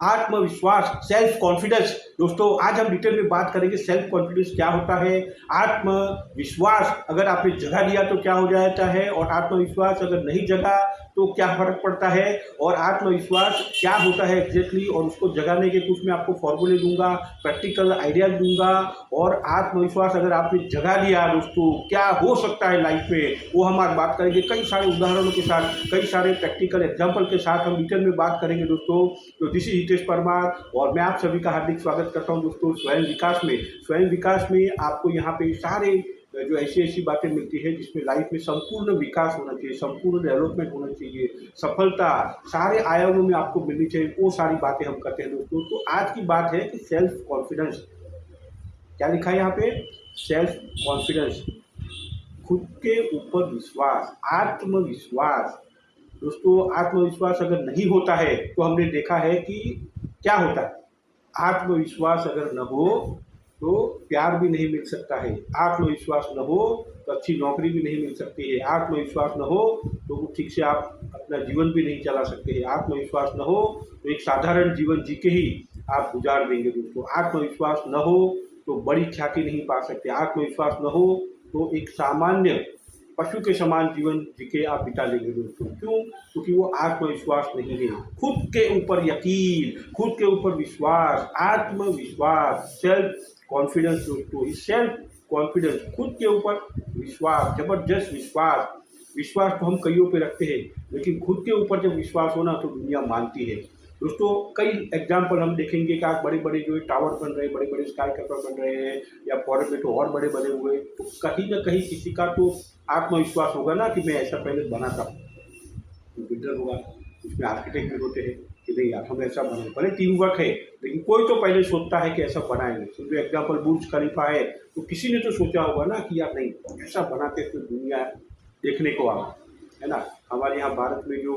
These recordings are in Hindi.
आत्मविश्वास, सेल्फ कॉन्फिडेंस। दोस्तों आज हम डिटेल में बात करेंगे सेल्फ कॉन्फिडेंस क्या होता है, आत्मविश्वास अगर आपने जगह दिया तो क्या हो जाता है, और आत्मविश्वास अगर नहीं जगा तो क्या फर्क पड़ता है, और आत्मविश्वास क्या होता है एग्जैक्टली, और उसको जगाने के कुछ मैं आपको फॉर्मूले दूंगा, प्रैक्टिकल आइडियाज दूंगा। और आत्मविश्वास अगर आपने जगा दिया दोस्तों क्या हो सकता है लाइफ में, वो हम आज बात करेंगे कई सारे उदाहरणों के साथ, कई सारे प्रैक्टिकल एग्जाम्पल के साथ हम डिटेल में बात करेंगे दोस्तों। तो दिस इज हितेश परमार और मैं आप सभी का हार्दिक स्वागत करता हूं दोस्तों स्वयं विकास में। स्वयं विकास में आपको यहाँ पे सारे जो ऐसी ऐसी बातें मिलती है जिसमें लाइफ में संपूर्ण विकास होना चाहिए, संपूर्ण डेवलपमेंट होना चाहिए, सफलता सारे आयामों में आपको मिलनी चाहिए, वो सारी बातें हम करते हैं दोस्तों। तो आज की बात है कि सेल्फ कॉन्फिडेंस क्या लिखा है यहाँ पे, सेल्फ कॉन्फिडेंस, खुद के ऊपर विश्वास, आत्मविश्वास। दोस्तों आत्मविश्वास अगर नहीं होता है तो हमने देखा है कि क्या होता है, आत्मविश्वास अगर न हो तो प्यार भी नहीं मिल सकता है, आत्मविश्वास न हो तो अच्छी नौकरी भी नहीं मिल सकती है, आत्मविश्वास न हो तो ठीक से आप अपना जीवन भी नहीं चला सकते हैं, आत्मविश्वास न हो तो एक साधारण जीवन जी के ही आप गुजार देंगे दोस्तों, आत्मविश्वास न हो तो बड़ी ख्याति नहीं पा सकते, आत्मविश्वास न हो तो एक सामान्य पशु के समान जीवन जीके आप बिता लेंगे दोस्तों। क्यों? क्योंकि वो आत्मविश्वास नहीं है, खुद के ऊपर यकीन, खुद के ऊपर विश्वास, आत्मविश्वास, सेल्फ कॉन्फिडेंस दोस्तों। इस सेल्फ कॉन्फिडेंस, खुद के ऊपर विश्वास, जबरदस्त विश्वास, विश्वास तो हम कईयों पे रखते हैं लेकिन खुद के ऊपर जब विश्वास होना तो दुनिया मानती है दोस्तों। कई एग्जाम्पल हम देखेंगे कि आज बड़े बड़े जो टावर बन रहे हैं, बड़े बड़े स्काई कैपर बन रहे हैं, या फॉरेन में तो और बड़े बड़े हुए, तो कहीं ना कहीं किसी का तो आत्मविश्वास होगा ना कि मैं ऐसा पहले बनाता हूँ, बिल्डर होगा, उसमें आर्किटेक्ट भी होते हैं कि नहीं यार हम ऐसा बनाए, भले टीम वर्क है लेकिन कोई तो पहले सोचता है कि ऐसा बनाएंगे। समझो एग्जाम्पल बुर्ज खलीफा है तो किसी ने तो सोचा होगा ना कि यार नहीं ऐसा बनाते तो दुनिया देखने को आ, है ना। हमारे यहाँ भारत में जो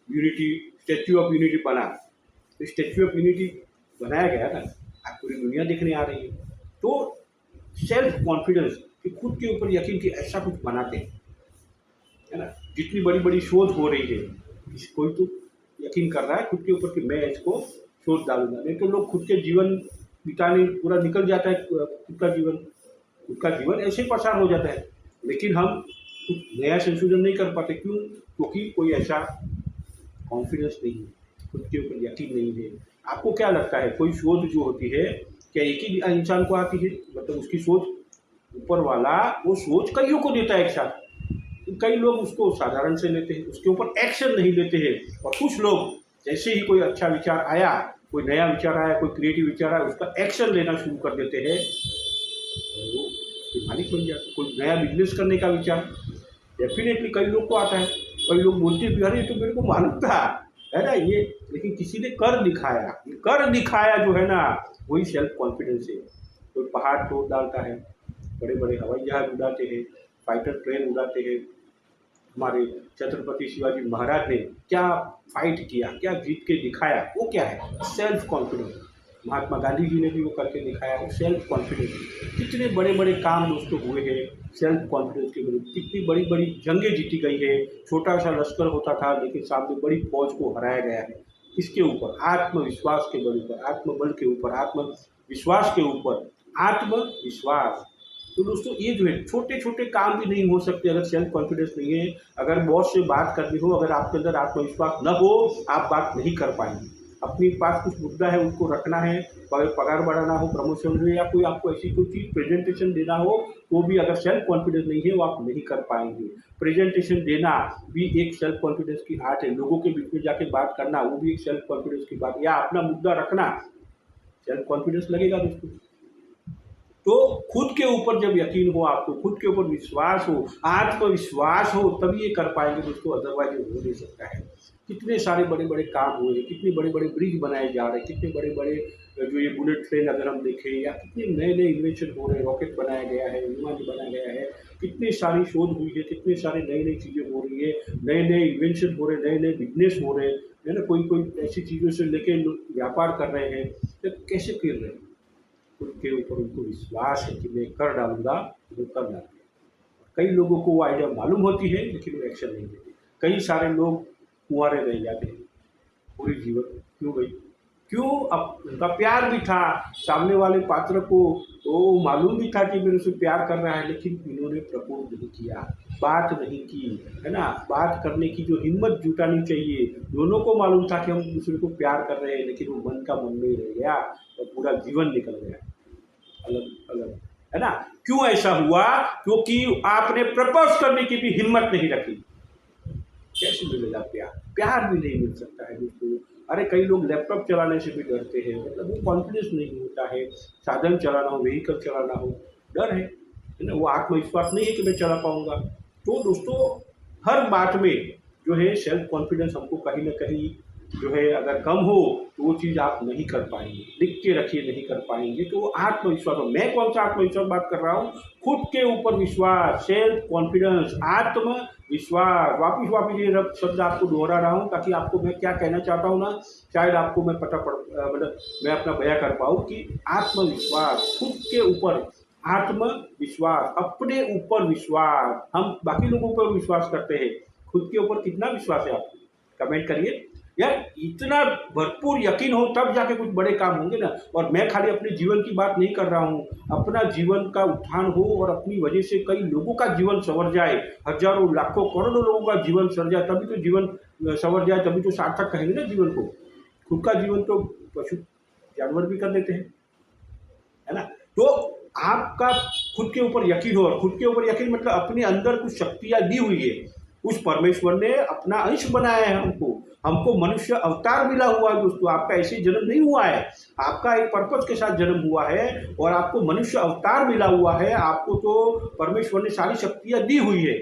यूनिटी, स्टैच्यू ऑफ यूनिटी बना, तो स्टैच्यू ऑफ यूनिटी बनाया गया ना, आज पूरी दुनिया देखने आ रही है। तो सेल्फ कॉन्फिडेंस कि खुद के ऊपर यकीन कि ऐसा कुछ बनाते हैं, है ना। जितनी बड़ी बड़ी शोध हो रही है, कोई तो यकीन कर रहा है खुद के ऊपर कि मैं इसको शोध डालूंगा, नहीं तो लोग खुद के जीवन बिताने पूरा निकल जाता है, खुद का जीवन ऐसे ही पसार हो जाता है, लेकिन हम कुछ नया संशोधन नहीं कर पाते। क्यों? क्योंकि कोई ऐसा कॉन्फिडेंस नहीं है, खुद के ऊपर यकीन नहीं है। आपको क्या लगता है कोई शोध जो होती है क्या एक ही इंसान को आती है? मतलब उसकी सोच, ऊपर वाला वो सोच कईयों को देता है एक साथ, कई लोग उसको साधारण से लेते हैं, उसके ऊपर एक्शन नहीं लेते हैं, और कुछ लोग जैसे ही कोई अच्छा विचार आया, कोई नया विचार आया, कोई क्रिएटिव विचार आया, उसका एक्शन लेना शुरू कर देते हैं, वो उसके मालिक बन जाते। कोई नया बिजनेस करने का विचार डेफिनेटली कई लोग को आता है, कई लोग बोलते भी अरे तो मेरे को मालूम था, है ना ये, लेकिन किसी ने कर दिखाया, कर दिखाया जो है ना वही सेल्फ कॉन्फिडेंस है। कोई पहाड़ तोड़ डालता है, बड़े बड़े हवाई जहाज उड़ाते हैं, फाइटर प्लेन उड़ाते हैं। हमारे छत्रपति शिवाजी महाराज ने क्या फाइट किया, क्या जीत के दिखाया, वो क्या है, सेल्फ कॉन्फिडेंस। महात्मा गांधी जी ने भी वो करके दिखाया, वो सेल्फ कॉन्फिडेंस। कितने बड़े बड़े काम दोस्तों हुए हैं सेल्फ कॉन्फिडेंस के विरुद्ध, कितनी बड़ी बड़ी जंगें जीती गई है, छोटा सा लश्कर होता था लेकिन सामने बड़ी फौज को हराया गया है। किसके ऊपर? आत्मविश्वास के बल पर, आत्मबल के ऊपर, आत्मविश्वास के ऊपर, आत्मविश्वास। तो दोस्तों ये जो है छोटे छोटे काम भी नहीं हो सकते अगर सेल्फ कॉन्फिडेंस नहीं है। अगर बॉस से बात करनी हो, अगर आपके अंदर आत्मविश्वास न हो, आप बात नहीं कर पाएंगे। अपने पास कुछ मुद्दा है उनको रखना है, पगार बढ़ाना हो, प्रमोशन हो, या कोई आपको ऐसी कोई चीज़ प्रेजेंटेशन देना हो, तो भी अगर सेल्फ कॉन्फिडेंस नहीं है वो आप नहीं कर पाएंगे। प्रेजेंटेशन देना भी एक सेल्फ कॉन्फिडेंस की आर्ट है, लोगों के बीच में जाके बात करना वो भी एक सेल्फ कॉन्फिडेंस की बात, या अपना मुद्दा रखना, सेल्फ कॉन्फिडेंस लगेगा दोस्तों। तो खुद के ऊपर जब यकीन हो, आपको खुद के ऊपर विश्वास हो, आत्मविश्वास हो, तभी ये कर पाएंगे दोस्तों, अदरवाइज ये हो नहीं सकता है। कितने सारे बड़े बड़े काम हुए, कितने बड़े बड़े ब्रिज बनाए जा रहे हैं, कितने बड़े बड़े जो ये बुलेट ट्रेन अगर हम देखें, या कितने नए नए इन्वेंशन हो रहे हैं, रॉकेट बनाया गया है, विमान बनाया गया है, कितनी सारी शोध हुई है, कितने सारे नई नई चीज़ें हो रही है, नए नए इन्वेंशन हो रहे हैं, नए नए बिजनेस हो रहे हैं, है ना। कोई कोई ऐसी चीज़ों से लेके व्यापार कर रहे हैं, तो कैसे कर रहे हैं? खुद के ऊपर उनको विश्वास है कि मैं कर डालूंगा, वो कर डालूंगा। कई लोगों को वो आइडिया मालूम होती है लेकिन वो एक्शन नहीं लेते। कई सारे लोग कुंवारे रह जाते हैं पूरे जीवन, क्यों गई? क्यों? अब उनका प्यार भी था, सामने वाले पात्र को वो मालूम भी था कि मेरे से प्यार कर रहा है, लेकिन इन्होंने प्रपोज़ नहीं किया, बात नहीं की, है ना? बात करने की जो हिम्मत जुटानी चाहिए, दोनों को मालूम था कि हम दूसरे को प्यार कर रहे हैं, लेकिन वो मन का मन में ही रह गया और पूरा जीवन निकल गया अलग-अलग, है ना? क्यों ऐसा हुआ? क्योंकि आपने प्रपोज़ करने की भी हिम्मत नहीं रखी। कैसे मिलेगा प्यार? प्यार भी नहीं मिल सकता है दोस्तों। अरे कई लोग लैपटॉप चलाने से भी डरते हैं, मतलब वो कॉन्फिडेंस नहीं होता है, साधन चलाना हो, व्हीकल चलाना हो, डर है ना? वो आत्मविश्वास नहीं है कि मैं चला पाऊँगा। तो दोस्तों हर बात में जो है सेल्फ कॉन्फिडेंस हमको कहीं न कहीं जो है अगर कम हो तो वो चीज़ आप नहीं कर पाएँगे। लिख के रखिए नहीं कर पाएँगे, तो वो आत्मविश्वास हो। मैं कौन-सा आत्मविश्वास बात कर रहा हूँ? खुद के ऊपर विश्वास, सेल्फ कॉन्फिडेंस, आत्मविश्वास। वापिस ये शब्द आपको दोहरा रहा हूँ ताकि आपको मैं क्या कहना चाहता हूँ ना, शायद आपको मैं मतलब मैं अपना बयाँ कर पाऊँ कि आत्मविश्वास, खुद के ऊपर आत्मविश्वास, अपने ऊपर विश्वास। हम बाकी लोगों पर विश्वास करते हैं, खुद के ऊपर कितना विश्वास है आपको? कमेंट करिए। यार इतना भरपूर यकीन हो तब जाके कुछ बड़े काम होंगे ना। और मैं खाली अपने जीवन की बात नहीं कर रहा हूँ, अपना जीवन का उत्थान हो और अपनी वजह से कई लोगों का जीवन संवर जाए, हजारों लाखों करोड़ों लोगों का जीवन सर जाए, तभी तो जीवन संवर जाए, तभी तो सार्थक कहेंगे ना जीवन को। खुद का जीवन तो पशु जानवर भी कर लेते हैं, है ना? तो आपका खुद के ऊपर यकीन हो, और खुद के ऊपर यकीन मतलब अपने अंदर कुछ शक्तियाँ दी हुई है, उस परमेश्वर ने अपना अंश बनाया है हमको। हमको मनुष्य अवतार मिला हुआ है दोस्तों, आपका ऐसे जन्म नहीं हुआ है, आपका एक पर्पज के साथ जन्म हुआ है और आपको मनुष्य अवतार मिला हुआ है। आपको तो परमेश्वर ने सारी शक्तियाँ दी हुई है,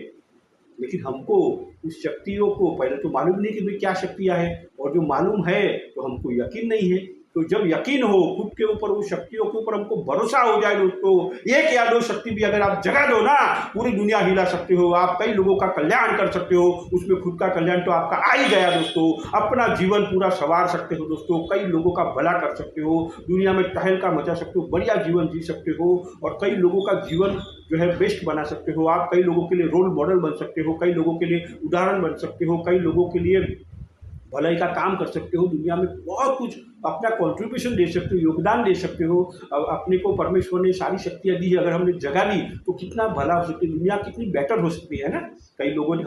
लेकिन हमको उस शक्तियों को पहले तो मालूम नहीं कि भाई क्या शक्तियाँ हैं, और जो मालूम है तो हमको यकीन नहीं है। तो जब यकीन हो खुद के ऊपर, उस शक्तियों के ऊपर हमको भरोसा हो जाए दोस्तों, एक या दो शक्ति भी अगर आप जगा दो ना, पूरी दुनिया हिला सकते हो, आप कई लोगों का कल्याण कर सकते हो। उसमें खुद का कल्याण तो आपका आ ही गया दोस्तों। अपना जीवन पूरा संवार सकते हो दोस्तों, कई लोगों का भला कर सकते हो, दुनिया में तहलका मचा सकते हो, बढ़िया जीवन जी सकते हो, और कई लोगों का जीवन जो है बेस्ट बना सकते हो। आप कई लोगों के लिए रोल मॉडल बन सकते हो, कई लोगों के लिए उदाहरण बन सकते हो, कई लोगों के लिए भलाई का काम कर सकते हो। दुनिया में बहुत कुछ अपना कंट्रीब्यूशन दे सकते हो, योगदान दे सकते हो। अब अपने को परमेश्वर ने सारी शक्तियाँ दी है, अगर हमने जगा ली तो कितना भला हो सकती है, दुनिया कितनी बेटर हो सकती है ना। कई लोगों ने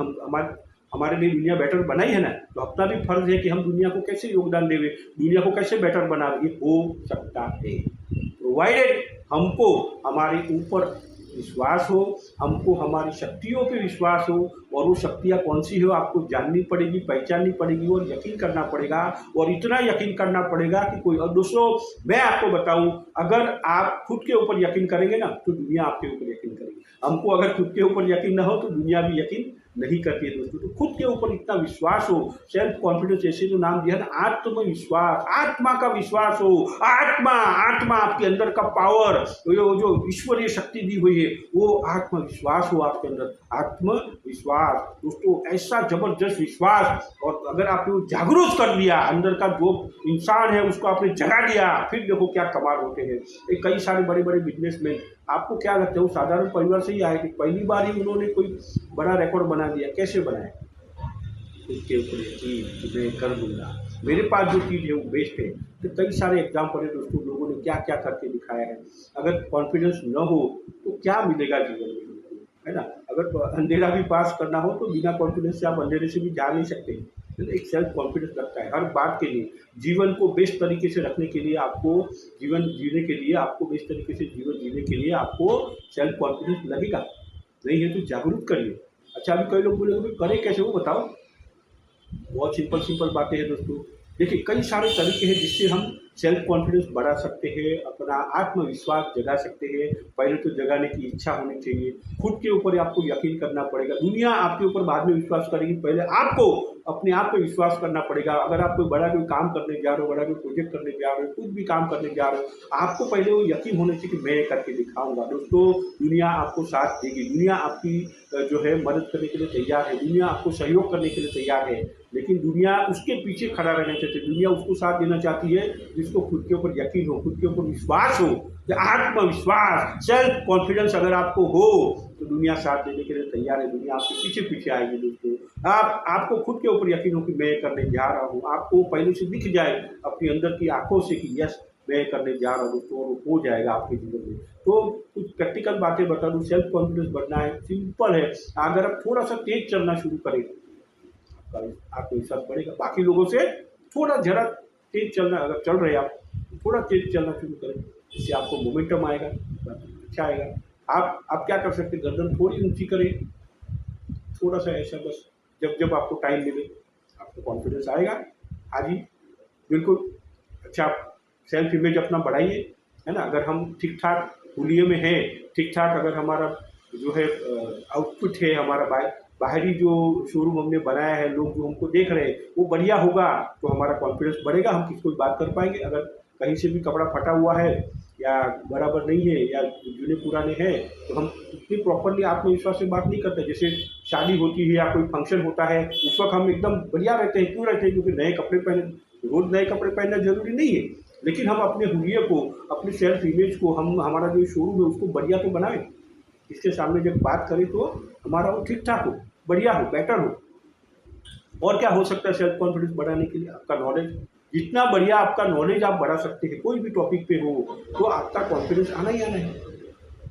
हमारे लिए दुनिया बेटर बनाई है ना, तो अपना भी फर्ज है कि हम दुनिया को कैसे योगदान देवे, दुनिया को कैसे बेटर बना, ये हो सकता है प्रोवाइडेड हमको हमारे ऊपर विश्वास हो, हमको हमारी शक्तियों पे विश्वास हो, और वो शक्तियाँ कौन सी हो आपको जाननी पड़ेगी, पहचाननी पड़ेगी और यकीन करना पड़ेगा। और इतना यकीन करना पड़ेगा कि कोई, और दोस्तों मैं आपको बताऊं, अगर आप खुद के ऊपर यकीन करेंगे ना तो दुनिया आपके ऊपर यकीन करेगी। हमको अगर खुद के ऊपर यकीन ना हो तो दुनिया भी यकीन नहीं करती है दोस्तों। तो खुद के ऊपर इतना विश्वास हो, सेल्फ कॉन्फिडेंस ऐसे जो नाम दिया ना, आत्मविश्वास, आत्मा का विश्वास हो, आत्मा आत्मा आपके अंदर का पावर, जो ईश्वरीय शक्ति दी हुई है, वो आत्मविश्वास हो आपके अंदर। आत्मविश्वास दोस्तों, ऐसा जबरदस्त विश्वास, और अगर आपने वो जागरूक कर दिया, अंदर का जो इंसान है उसको आपने जगा दिया, फिर देखो क्या कमाल होते हैं। कई सारे बड़े बड़े बिजनेसमैन, आपको क्या लगता है वो साधारण परिवार से ही आए कि पहली बार ही उन्होंने कोई बड़ा रिकॉर्ड बना दिया? कैसे बनाया? खुद के ऊपर यकीन कि मैं कर दूंगा, मेरे पास जो चीज़ है वो बेस्ट है। तो कई सारे एग्जाम्पल है दोस्तों, लोगों ने क्या क्या करके दिखाया है। अगर कॉन्फिडेंस न हो तो क्या मिलेगा जीवन में, है ना? अगर अंधेरा भी पास करना हो तो बिना कॉन्फिडेंस से आप अंधेरे से भी जा नहीं सकते। तो एक सेल्फ कॉन्फिडेंस लगता है हर बात के लिए। जीवन को बेस्ट तरीके से रखने के लिए आपको, जीवन जीने के लिए आपको, बेस्ट तरीके से जीवन जीने के लिए आपको सेल्फ कॉन्फिडेंस लगेगा। नहीं है तो जागरूक करिए। अच्छा, अभी कई लोग बोलेंगे भाई करें कैसे, वो बताओ। बहुत सिंपल सिंपल बातें हैं दोस्तों। देखिए कई सारे तरीके हैं जिससे हम सेल्फ कॉन्फिडेंस बढ़ा सकते हैं, अपना आत्मविश्वास जगा सकते हैं। पहले तो जगाने की इच्छा होनी चाहिए, खुद के ऊपर आपको यकीन करना पड़ेगा। दुनिया आपके ऊपर बाद में विश्वास करेगी, पहले आपको अपने आप पे विश्वास करना पड़ेगा। अगर आप कोई बड़ा कोई काम करने जा रहे हो, बड़ा कोई प्रोजेक्ट करने जा रहे हो, कुछ भी काम करने जा रहे हो, आपको पहले वो यकीन होना चाहिए कि मैं ये करके दिखाऊंगा। दोस्तों दुनिया आपको साथ देगी, दुनिया आपकी जो है मदद करने के लिए तैयार है, दुनिया आपको सहयोग करने के लिए तैयार है, लेकिन दुनिया उसके पीछे खड़ा रहना चाहती है। दुनिया उसको साथ देना चाहती है जिसको खुद के ऊपर यकीन हो, खुद के ऊपर विश्वास हो। आत्मविश्वास, सेल्फ कॉन्फिडेंस अगर आपको हो तो दुनिया साथ देने के लिए तैयार है, दुनिया आपके पीछे पीछे आएगी दोस्तों। आपको खुद के ऊपर यकीन हो कि मैं ये करने जा रहा हूँ, आपको पहले से दिख जाए अपने अंदर की आंखों से कि यस मैं ये करने जा रहा हूँ दोस्तों, और वो हो जाएगा आपके जीवन में। तो कुछ प्रैक्टिकल बातें बता दूँ, सेल्फ कॉन्फिडेंस बढ़ना है, सिंपल है। अगर आप थोड़ा सा तेज चलना शुरू करें, आपका आत्मविश्वास बढ़ेगा। बाकी लोगों से थोड़ा जरा तेज चलना, अगर चल रहे आप थोड़ा तेज चलना शुरू करें, इससे आपको मोमेंटम आएगा, अच्छा आएगा। आप क्या कर सकते हैं, गर्दन थोड़ी ऊंची करें, थोड़ा सा ऐसा, बस जब जब आपको टाइम मिले आपको कॉन्फिडेंस आएगा। हाँ जी, बिल्कुल। अच्छा, सेल्फ इमेज अपना बढ़ाइए, है ना। अगर हम ठीक ठाक हुलिये में हैं, ठीक ठाक अगर हमारा जो है आउटपुट है, हमारा बाहरी जो शोरूम हमने बनाया है, लोग जो हमको देख रहे हैं वो बढ़िया होगा, तो हमारा कॉन्फिडेंस बढ़ेगा, हम किसी को बात कर पाएंगे। अगर कहीं से भी कपड़ा फटा हुआ है या बराबर नहीं है या जुने पुराने हैं, तो हम इतनी प्रॉपरली आत्मविश्वास से बात नहीं करते। जैसे शादी होती है या कोई फंक्शन होता है, उस वक्त हम एकदम बढ़िया रहते हैं। क्यों रहते हैं? क्योंकि नए कपड़े पहने, रोज़ नए कपड़े पहनना जरूरी नहीं है, लेकिन हम अपने हुलिये को, अपनी सेल्फ इमेज को, हमारा जो शोरूम है उसको बढ़िया तो बनाएं। इसके सामने जब बात करें तो हमारा वो ठीक ठाक हो, बढ़िया हो, बेटर हो। और क्या हो सकता है सेल्फ कॉन्फिडेंस बढ़ाने के लिए? आपका नॉलेज, जितना बढ़िया आपका नॉलेज आप बढ़ा सकते हैं कोई भी टॉपिक पे हो, तो आपका कॉन्फिडेंस आना ही आना है।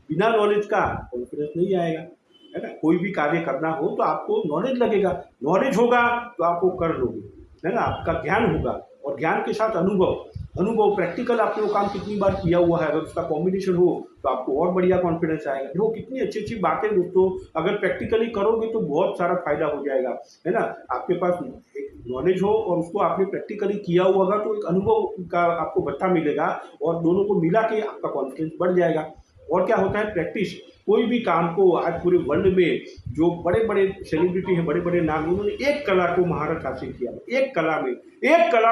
बिना नॉलेज का कॉन्फिडेंस नहीं आएगा, है ना। कोई भी कार्य करना हो तो आपको नॉलेज लगेगा, नॉलेज होगा तो आपको कर लोगे, है ना। आपका ज्ञान होगा, और ज्ञान के साथ अनुभव, प्रैक्टिकल आपने वो काम कितनी बार किया हुआ है, अगर उसका कॉम्बिनेशन हो तो आपको और बढ़िया कॉन्फिडेंस आएगा। देखो कितनी अच्छी अच्छी बातें दोस्तों, अगर प्रैक्टिकली करोगे तो बहुत सारा फायदा हो जाएगा, है ना। आपके पास एक नॉलेज हो और उसको आपने प्रैक्टिकली किया हुआ होगा, तो एक अनुभव का आपको भत्ता मिलेगा, और दोनों को मिला के आपका कॉन्फिडेंस बढ़ जाएगा। और क्या होता है, प्रैक्टिस। कोई भी काम को आज पूरे वर्ल्ड में जो बड़े बड़े सेलिब्रिटी हैं, बड़े बड़े नाम, उन्होंने एक कला को महारत हासिल किया। एक कला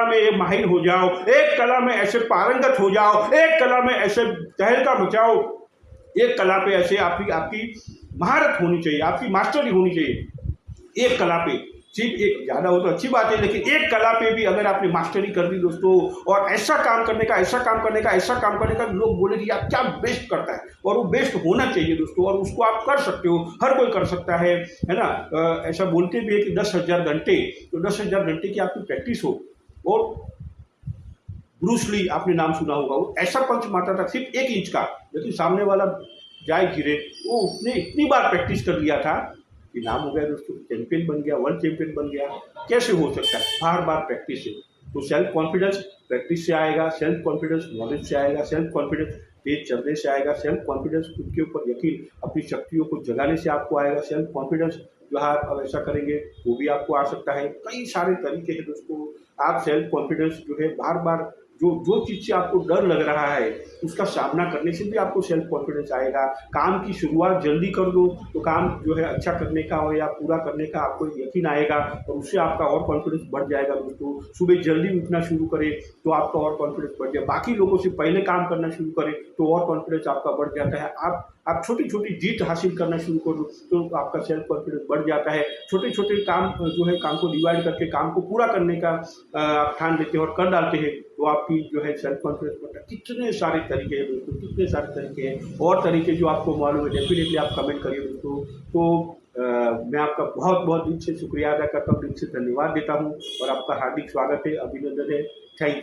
में ये माहिर हो जाओ, एक कला में ऐसे पारंगत हो जाओ, एक कला में ऐसे तहलका मचाओ, एक कला पे ऐसे आपकी महारत होनी चाहिए, आपकी मास्टरी होनी चाहिए एक कला पे। सिर्फ एक, ज़्यादा हो तो अच्छी बात है, लेकिन एक कला पे भी अगर आपने मास्टरी कर दी दोस्तों, और ऐसा काम करने का लोग बोले कि यार क्या बेस्ट करता है, और वो बेस्ट होना चाहिए दोस्तों, और उसको आप कर सकते हो, हर कोई कर सकता है ना। ऐसा बोलते भी है कि 10,000 घंटे, तो 10,000 घंटे की आपकी प्रैक्टिस हो। और ब्रूस ली आपने नाम सुना होगा, वो ऐसा पंच मारता था सिर्फ 1 इंच का, लेकिन सामने वाला जाए गिरे, वो उसने इतनी बार प्रैक्टिस कर लिया था कि नाम हो गया दोस्तों, चैंपियन बन गया, वर्ल्ड चैंपियन बन गया। कैसे हो सकता है? बार बार प्रैक्टिस से। तो सेल्फ कॉन्फिडेंस प्रैक्टिस से आएगा, सेल्फ कॉन्फिडेंस नॉलेज से आएगा, सेल्फ कॉन्फिडेंस तेज चलने से आएगा, सेल्फ कॉन्फिडेंस खुद के ऊपर यकीन, अपनी शक्तियों को जगाने से आपको आएगा, सेल्फ कॉन्फिडेंस जो है आप ऐसा करेंगे वो भी आपको आ सकता है। कई सारे तरीके हैं दोस्तों। आप सेल्फ कॉन्फिडेंस जो है बार बार जो चीज़ से आपको डर लग रहा है उसका सामना करने से भी आपको सेल्फ कॉन्फिडेंस आएगा। काम की शुरुआत जल्दी कर दो तो काम जो है अच्छा करने का और या पूरा करने का आपको यकीन आएगा, और उससे आपका और कॉन्फिडेंस बढ़ जाएगा दोस्तों। सुबह जल्दी उठना शुरू करें तो आपका और कॉन्फिडेंस बढ़ जाए, बाकी लोगों से पहले काम करना शुरू करें तो और कॉन्फिडेंस आपका बढ़ जाता है। आप छोटी छोटी जीत हासिल करना शुरू करो तो आपका सेल्फ कॉन्फिडेंस बढ़ जाता है। छोटे छोटे काम जो है, काम को डिवाइड करके काम को पूरा करने का आप ठान लेते हैं और कर डालते हैं, तो आपकी जो है सेल्फ कॉन्फिडेंस बढ़ता है। कितने सारे तरीके हैं दोस्तों, कितने सारे तरीके हैं, और तरीके जो आपको मालूम है डेफिनेटली आप कमेंट करिए दोस्तों। तो मैं आपका बहुत बहुत दिल से शुक्रिया अदा करता हूँ, दिल से धन्यवाद देता हूँ, और आपका हार्दिक स्वागत है, अभिनंदन है। Thank you.